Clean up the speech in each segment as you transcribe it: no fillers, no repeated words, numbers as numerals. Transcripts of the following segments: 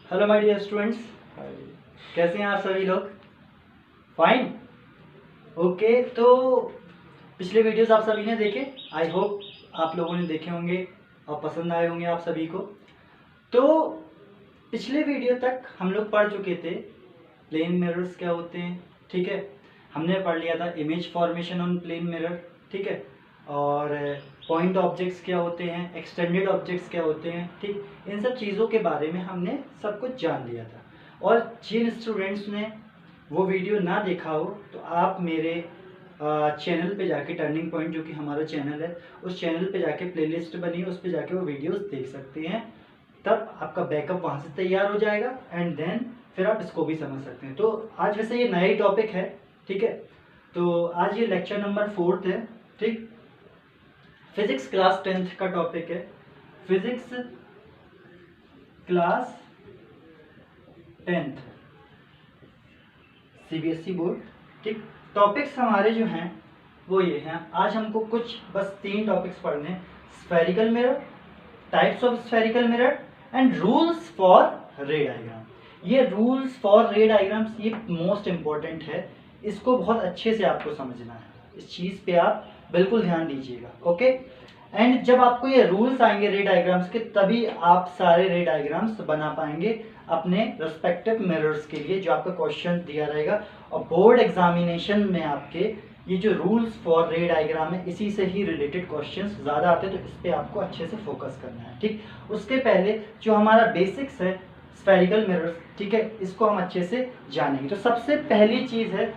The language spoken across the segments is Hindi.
हेलो माय डियर स्टूडेंट्स, कैसे हैं आप सभी लोग? फाइन। ओके, तो पिछले वीडियोस आप सभी ने देखे। आई होप आप लोगों ने देखे होंगे और पसंद आए होंगे आप सभी को। तो पिछले वीडियो तक हम लोग पढ़ चुके थे प्लेन मिरर्स क्या होते हैं, ठीक है। हमने पढ़ लिया था image formation on plane mirror, ठीक है। और पॉइंट ऑब्जेक्ट्स क्या होते हैं, एक्सटेंडेड ऑब्जेक्ट्स क्या होते हैं, ठीक। इन सब चीज़ों के बारे में हमने सब कुछ जान लिया था। और जिन स्टूडेंट्स ने वो वीडियो ना देखा हो तो आप मेरे चैनल पे जाके, टर्निंग पॉइंट जो कि हमारा चैनल है, उस चैनल पे जाके प्लेलिस्ट बनी है, उस पे जाके वो वीडियोस देख सकते हैं। तब आपका बैकअप वहाँ से तैयार हो जाएगा एंड देन फिर आप इसको भी समझ सकते हैं। तो आज वैसे ये नया ही टॉपिक है, ठीक है। तो आज ये लेक्चर नंबर 4 है, ठीक। फिजिक्स क्लास 10th का टॉपिक है, physics class 10th CBSE board, ठीक। टॉपिक्स हमारे जो हैं वो ये हैं। आज हमको कुछ बस 3 टॉपिक्स पढ़ने हैं। Spherical mirror, types of spherical mirror and rules for रे डायग्राम। ये रूल्स फॉर रे डायग्राम्स ये मोस्ट इंपॉर्टेंट है, इसको बहुत अच्छे से आपको समझना है। इस चीज़ पे आप बिल्कुल ध्यान दीजिएगा, ओके। एंड जब आपको ये रूल्स आएंगे रे डायग्राम्स के, तभी आप सारे रे डायग्राम्स बना पाएंगे अपने रेस्पेक्टिव मिरर्स के लिए जो आपका क्वेश्चन दिया रहेगा। और बोर्ड एग्जामिनेशन में आपके ये जो रूल्स फॉर रे डायग्राम है, इसी से ही रिलेटेड क्वेश्चंस ज़्यादा आते हैं, तो इस पे आपको अच्छे से फोकस करना है, ठीक। उसके पहले जो हमारा बेसिक्स है स्फेरिकल मिरर्स, ठीक है, इसको हम अच्छे से जानेंगे। तो सबसे पहली चीज़ है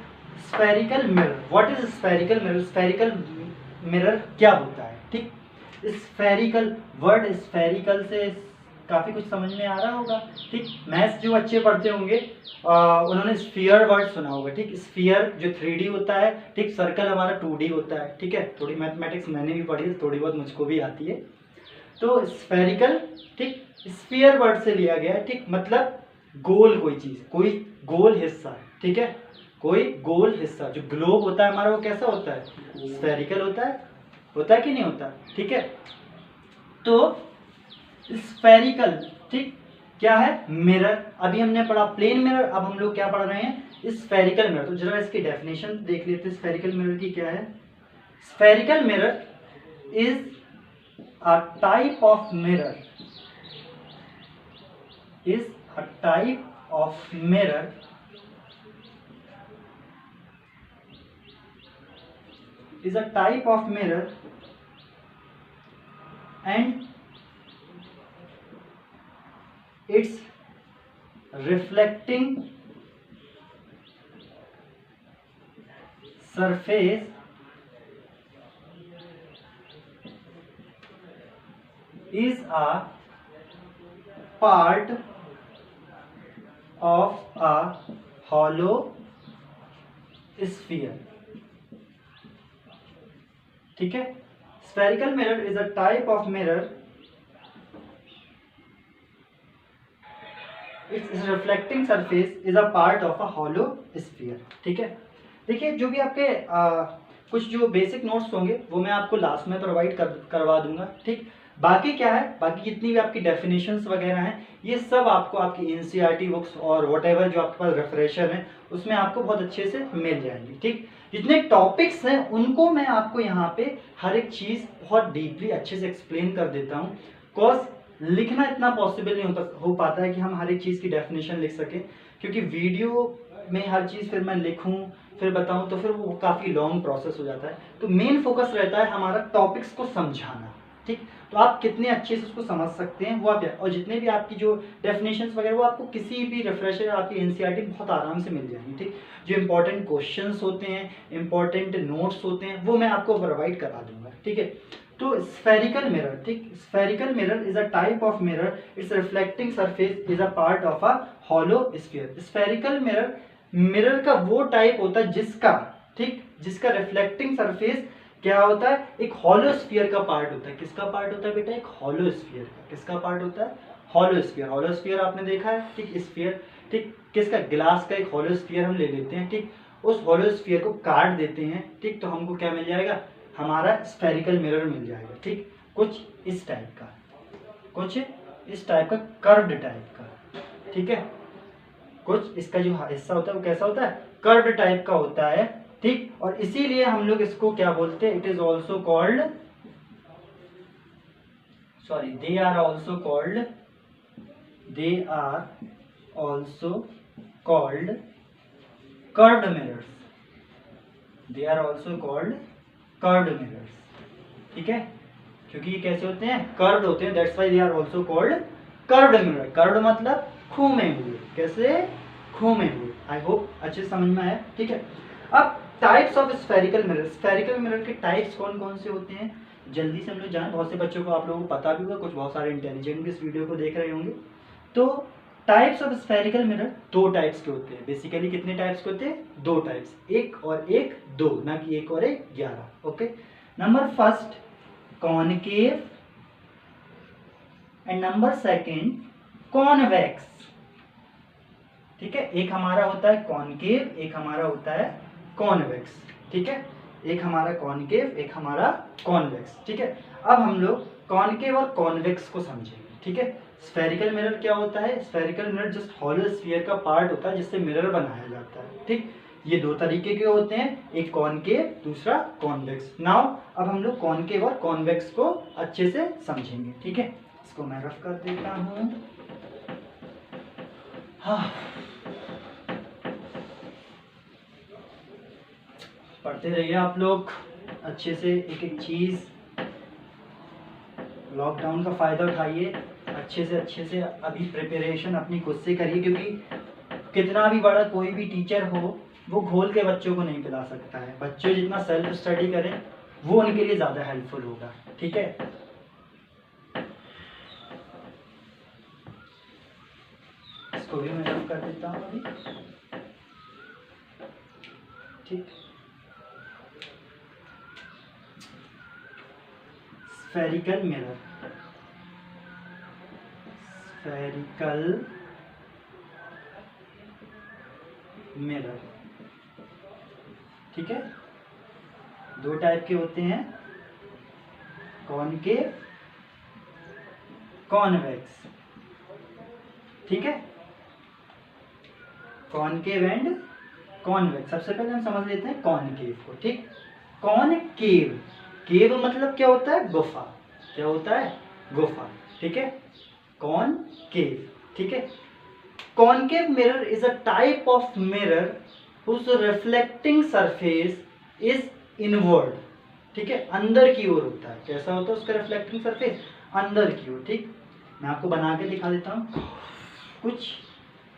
spherical mirror. What is spherical mirror? Spherical mirror क्या होता है, ठीक। स्फेरिकल वर्ड, स्फेरिकल से काफ़ी कुछ समझ में आ रहा होगा, ठीक। मैथ्स जो बच्चे पढ़ते होंगे उन्होंने स्फीयर वर्ड सुना होगा, ठीक। स्फीयर जो 3D होता है, ठीक। सर्कल हमारा 2D होता है, ठीक है। थोड़ी मैथमेटिक्स मैंने भी पढ़ी, थोड़ी बहुत मुझको भी आती है। तो स्फेरिकल, ठीक, स्फीयर वर्ड से लिया गया है, ठीक। मतलब गोल कोई चीज़, कोई गोल हिस्सा, ठीक है। कोई गोल हिस्सा, जो ग्लोब होता है हमारा वो कैसा होता है? स्फेरिकल होता है कि नहीं होता, ठीक है। तो स्फेरिकल, ठीक, क्या है? मिरर। अभी हमने पढ़ा प्लेन मिरर, अब हम लोग क्या पढ़ रहे हैं? Spherical mirror. तो जरा इसकी डेफिनेशन देख लेते हैं स्फेरिकल मिरर की क्या है। Spherical mirror is a type of mirror, is a type of mirror is a type of mirror and its reflecting surface is a part of a hollow sphere, ठीक है। Spherical mirror is a type of mirror, it's reflecting surface is a part of a hollow sphere, ठीक है। देखिए, जो भी आपके कुछ जो बेसिक नोट्स होंगे वो मैं आपको लास्ट में प्रोवाइड करवा दूंगा, ठीक। बाकी क्या है, बाकी जितनी भी आपकी डेफिनेशंस वगैरह हैं, ये सब आपको आपकी एनसीईआरटी बुक्स और व्हाटएवर जो आपके पास रेफरेंसर है उसमें आपको बहुत अच्छे से मिल जाएंगी, ठीक। जितने टॉपिक्स हैं उनको मैं आपको यहाँ पे हर एक चीज़ बहुत डीपली अच्छे से एक्सप्लेन कर देता हूँ। कॉज लिखना इतना पॉसिबल नहीं हो पाता है कि हम हर एक चीज़ की डेफिनेशन लिख सकें, क्योंकि वीडियो में हर चीज़ फिर मैं लिखूं फिर बताऊं तो फिर वो काफ़ी लॉन्ग प्रोसेस हो जाता है। तो मेन फोकस रहता है हमारा टॉपिक्स को समझाना, ठीक। तो आप कितने अच्छे से उसको समझ सकते हैं वो आप, और जितने भी आपकी जो डेफिनेशंस वगैरह वो आपको किसी भी रेफरेंसर आपकी एनसीईआरटी बहुत आराम से मिल जाएंगी, ठीक। जो इंपॉर्टेंट क्वेश्चंस होते हैं, इंपॉर्टेंट नोट्स होते हैं, वो मैं आपको प्रोवाइड करा दूंगा, ठीक है। तो स्फेरिकल मिरर, ठीक, spherical mirror is a type of mirror, it's reflecting surface is a part of a hollow sphere. Spherical mirror mirror का वो टाइप होता है जिसका, ठीक, जिसका रिफ्लेक्टिंग सरफेस क्या होता है? एक हॉलो स्फीयर का पार्ट होता है। किसका पार्ट होता है बेटा? एक हॉलो स्फीयर का। किसका पार्ट होता है? Hollow sphere. हॉलो स्फीयर आपने देखा है, ठीक, स्फीयर, ठीक, किसका? ग्लास का एक हॉलो स्फीयर हम ले लेते हैं, ठीक। उस हॉलो स्फीयर को काट देते हैं, ठीक, तो हमको क्या मिल जाएगा? हमारा स्फेरिकल मिरर मिल जाएगा, ठीक। कुछ इस टाइप का, कुछ इस टाइप का, कर्व्ड टाइप का, ठीक है। कुछ इसका जो हिस्सा होता है वो कैसा होता है, कर्व्ड टाइप का होता है, ठीक। और इसीलिए हम लोग इसको क्या बोलते हैं, it is also called, sorry, they are also called curved mirrors, they are also called curved mirrors, ठीक है। क्योंकि ये कैसे होते हैं, कर्व्ड होते हैं, that's why they are also called curved mirror. Curved मतलब घूमे हुए, कैसे, घूमे हुए। आई होप अच्छे से समझ में आया, ठीक है। अब types of spherical mirror, spherical mirror के टाइप्स कौन कौन से होते हैं, जल्दी से हम लोग जानें। बहुत से बच्चों को, आप लोगों को पता भी होगा, कुछ बहुत सारे इंटेलिजेंट भी इस वीडियो को देख रहे होंगे। तो टाइप्स ऑफ स्फेरिकल मिरर दो टाइप्स के होते हैं। बेसिकली कितने टाइप्स के होते हैं, दो टाइप्स, एक और एक, दो, ना कि एक और एक 11। Okay, number first concave and number second convex, ठीक है। एक हमारा होता है कॉनकेव, एक हमारा होता है कॉन्वेक्स, ठीक है। एक हमारा कॉनकेव, एक हमारा कॉन्वेक्स, ठीक है। अब हम लोग कॉनकेव और कॉन्वेक्स को समझेंगे, ठीक है। स्फेरिकल मिरर क्या होता है, spherical mirror just hollow sphere का पार्ट होता है जिससे मिरर बनाया जाता है, ठीक। ये दो तरीके के होते हैं, एक कॉनकेव, दूसरा कॉन्वेक्स। नाउ अब हम लोग कॉनकेव और कॉन्वेक्स को अच्छे से समझेंगे, ठीक है। इसको मैं रफ कर देता हूं। हाँ, पढ़ते रहिए आप लोग अच्छे से, एक एक चीज, लॉकडाउन का फायदा उठाइए, अच्छे से अभी प्रिपरेशन अपनी खुद से करिए, क्योंकि कितना भी बड़ा कोई भी टीचर हो, वो घोल के बच्चों को नहीं पिला सकता है। बच्चे जितना सेल्फ स्टडी करें वो उनके लिए ज़्यादा हेल्पफुल होगा, ठीक है। इसको भी मैं रफ कर देता हूँ अभी, ठीक। स्फेरिकल मिरर, स्फेरिकल मिरर, ठीक है। दो टाइप के होते हैं, कॉनकेव, कॉन्वेक्स, ठीक है। Concave and convex. सबसे पहले हम समझ लेते हैं कॉनकेव को, ठीक। कॉनकेव, केव मतलब क्या होता है, गुफा, क्या होता है, गुफा, ठीक है। कॉनकेव, ठीक है। Concave mirror is a type of mirror whose reflecting surface is inward, ठीक है, अंदर की ओर होता है। कैसा होता है उसका रिफ्लेक्टिंग सरफेस, अंदर की ओर, ठीक। मैं आपको बना के दिखा देता हूँ कुछ,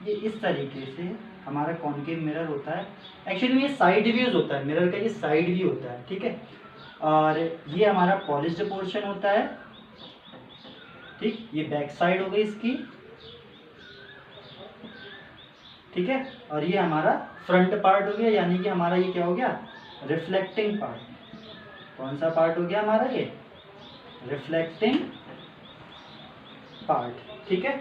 ये इस तरीके से हमारा कॉनकेव मिरर होता है। एक्चुअली में ये साइड व्यूज होता है मिरर का, ये साइड व्यू होता है, ठीक है। और ये हमारा पॉलिश्ड पोर्शन होता है, ठीक। ये बैक साइड हो गई इसकी, ठीक है। और ये हमारा फ्रंट पार्ट हो गया, यानी कि हमारा ये क्या हो गया, रिफ्लेक्टिंग पार्ट। कौन सा पार्ट हो गया हमारा, ये रिफ्लेक्टिंग पार्ट, ठीक है,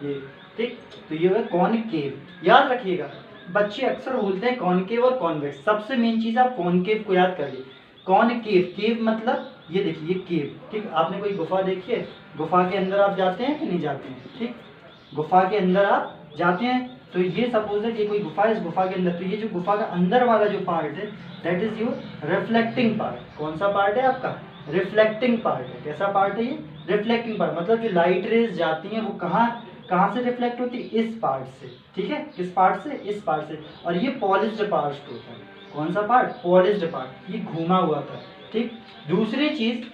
ये, ठीक। तो ये है कॉनकेव। याद रखिएगा, बच्चे अक्सर भूलते हैं कॉनकेव और कॉन्वेक्स। सबसे मेन चीज आप कॉनकेव को याद करिए। कॉनकेव, केव मतलब ये देखिए, ये केव, ठीक। आपने कोई गुफा देखी है, गुफा के अंदर आप जाते हैं कि नहीं जाते हैं, ठीक। गुफा के अंदर आप जाते हैं, तो ये सपोज है कि कोई गुफा है, इस गुफा के अंदर, तो ये जो गुफा का अंदर वाला जो पार्ट है, that is your reflecting part. कौन सा पार्ट है आपका, रिफ्लेक्टिंग पार्ट है। कैसा पार्ट है ये, रिफ्लेक्टिंग पार्ट। मतलब जो लाइट रेज जाती हैं वो कहाँ से रिफ्लेक्ट होती है, इस पार्ट से, ठीक है। किस पार्ट से, इस पार्ट से। और ये पॉलिश्ड पार्ट होता है। कौन सा पार्ट, पॉलिश्ड पार्ट, ये घूमा हुआ था, ठीक। दूसरी चीज,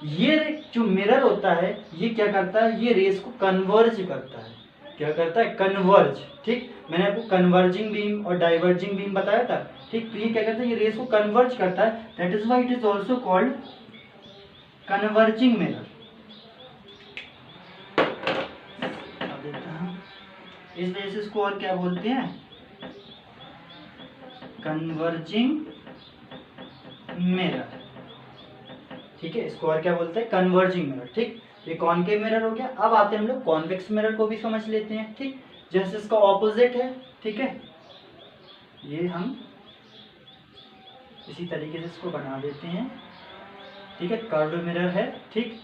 ये जो मिरर होता है ये क्या करता है, ये रेस को कन्वर्ज करता है। क्या करता है, कन्वर्ज, ठीक। मैंने आपको कन्वर्जिंग बीम और डाइवर्जिंग बीम बताया था, ठीक। तो ये क्या करता है, ये रेस को कन्वर्ज करता है, that is why it is also called converging mirror. इस वजह से इसको और क्या बोलते हैं, कन्वर्जिंग मिरर, ठीक है। इसको और क्या बोलते हैं, कन्वर्जिंग मिरर, ठीक। ये कॉनकेव मिरर हो गया। अब आते हैं हम लोग कॉन्वेक्स मिरर को भी समझ लेते हैं, ठीक। जैसे इसका ऑपोजिट है, ठीक है। ये हम इसी तरीके से इसको बना देते हैं, ठीक है। कर्व्ड मिरर है, ठीक।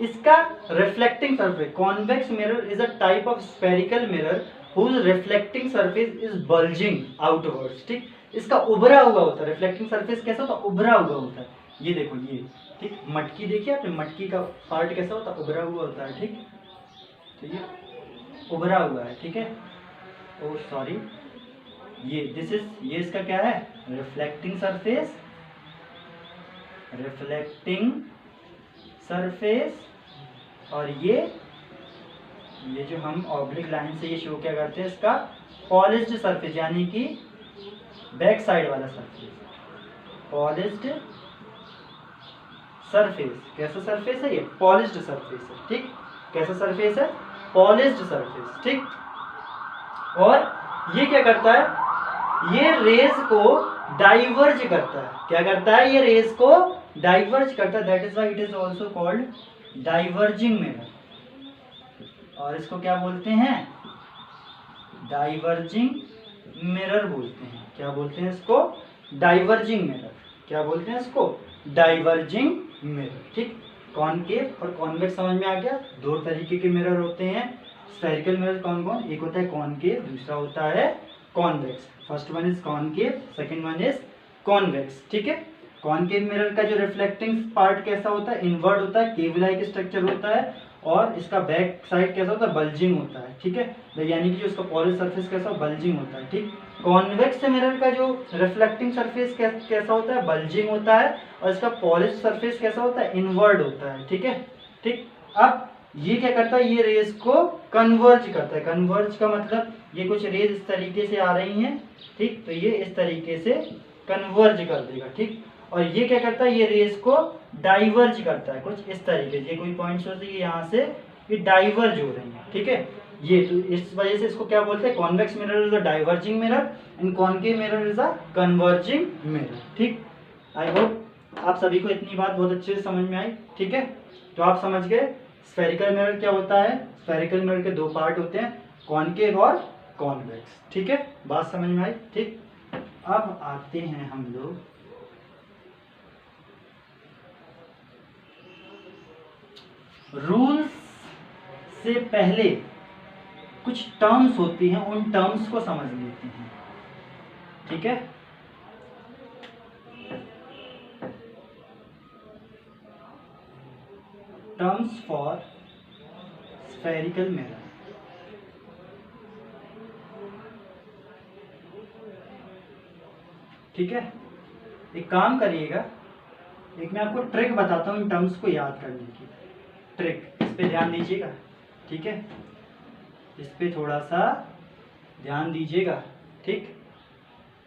इसका reflecting surface, convex mirror is a type of spherical mirror whose reflecting surface is bulging outwards. ठीक, इसका उभरा हुआ होता है। रिफ्लेक्टिंग सरफेस कैसा होता है? उभरा हुआ होता है। ये देखो ये, ठीक, मटकी देखिए आपने, मटकी का पार्ट कैसा होता है? उभरा हुआ होता है। ठीक, तो ये उभरा हुआ है। ठीक है, ओ सॉरी, ये दिस इज, ये इसका क्या है? Reflecting surface, reflecting surface. और ये जो हम ऑब्लिक लाइन से ये शो क्या करते हैं, इसका पॉलिश्ड सरफेस, यानी कि बैक साइड वाला सरफेस, पॉलिश्ड सरफेस। कैसा सरफेस है ये? पॉलिश्ड सरफेस है। ठीक, कैसा सरफेस है? Polished surface. ठीक, और ये क्या करता है? ये रेज को डाइवर्ज करता है। क्या करता है? ये रेज को डाइवर्ज करता है। That is why it is also called diverging mirror. और इसको क्या बोलते हैं? डाइवर्जिंग मिरर बोलते हैं। क्या बोलते हैं इसको? Diverging mirror. क्या बोलते हैं इसको? Diverging mirror. ठीक, कॉनकेव और कॉन्वेक्स समझ में आ गया। दो तरीके के मिरर होते हैं स्फेरिकल मिरर। कौन कौन? एक होता है कॉनकेव, दूसरा होता है convex. First one is concave, second one is convex. ठीक है, कॉनकेव मिरर का जो रिफ्लेक्टिंग पार्ट कैसा होता है? इनवर्ड होता है, केव लाइक स्ट्रक्चर होता है, और इसका बैक साइड कैसा होता है? बल्जिंग होता है। ठीक है, यानी कि जो इसका पॉलिश सरफेस कैसा बल्जिंग होता है। ठीक, कॉन्वेक्स मिरर का जो रिफ्लेक्टिंग सरफेस कैसा होता है? बल्जिंग होता है, और इसका पॉलिश सरफेस कैसा होता है? इनवर्ड होता है। ठीक है, ठीक, अब ये क्या करता है? ये रेज को कन्वर्ज करता है। कन्वर्ज का मतलब ये कुछ रेज इस तरीके से आ रही हैं, ठीक, तो ये इस तरीके से कन्वर्ज कर देगा। ठीक, और ये क्या करता है? ये रेज को डाइवर्ज करता है कुछ इस तरीके से। ये कोई पॉइंट्स होते हैं यहाँ से ये डाइवर्ज हो रही है। ठीक है, ये तो इस वजह से इसको क्या बोलते हैं? Convex mirror is a diverging mirror and concave mirror is a converging mirror. ठीक, आई होप आप सभी को इतनी बात बहुत अच्छे से समझ में आई। ठीक है, तो आप समझ गए स्फेरिकल मिरर क्या होता है। स्फेरिकल मिरर के दो पार्ट होते हैं, कॉनकेव और कॉन्वेक्स। ठीक है, बात समझ में आई। ठीक, अब आते हैं हम लोग रूल्स से पहले कुछ टर्म्स होती हैं, उन टर्म्स को समझ लेते हैं। ठीक है, टर्म्स फॉर स्फेरिकल मिरर। ठीक है, एक काम करिएगा, एक मैं आपको ट्रिक बताता हूँ इन टर्म्स को याद करने की ट्रिक, इस पे ध्यान दीजिएगा। ठीक है, इस पे थोड़ा सा ध्यान दीजिएगा। ठीक,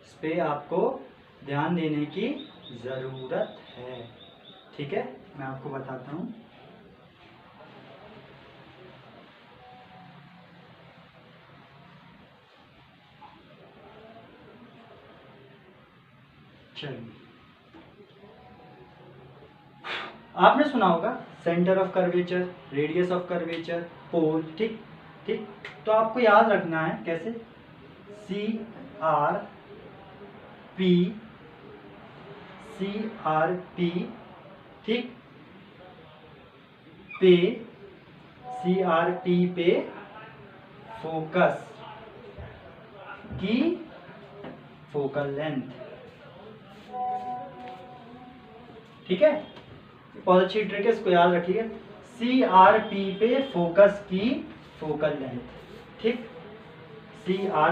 इस पे आपको ध्यान देने की ज़रूरत है। ठीक है, मैं आपको बताता हूँ। चलिए, आपने सुना होगा centre of curvature, radius of curvature, pole. ठीक, ठीक, तो आपको याद रखना है कैसे? CRP, ठीक, पे CRP पे फोकस की फोकल लेंथ। ठीक है, बहुत अच्छी ट्रिक है, इसको याद रखिए। CRP पे फोकस की फोकल लेंथ। ठीक, CR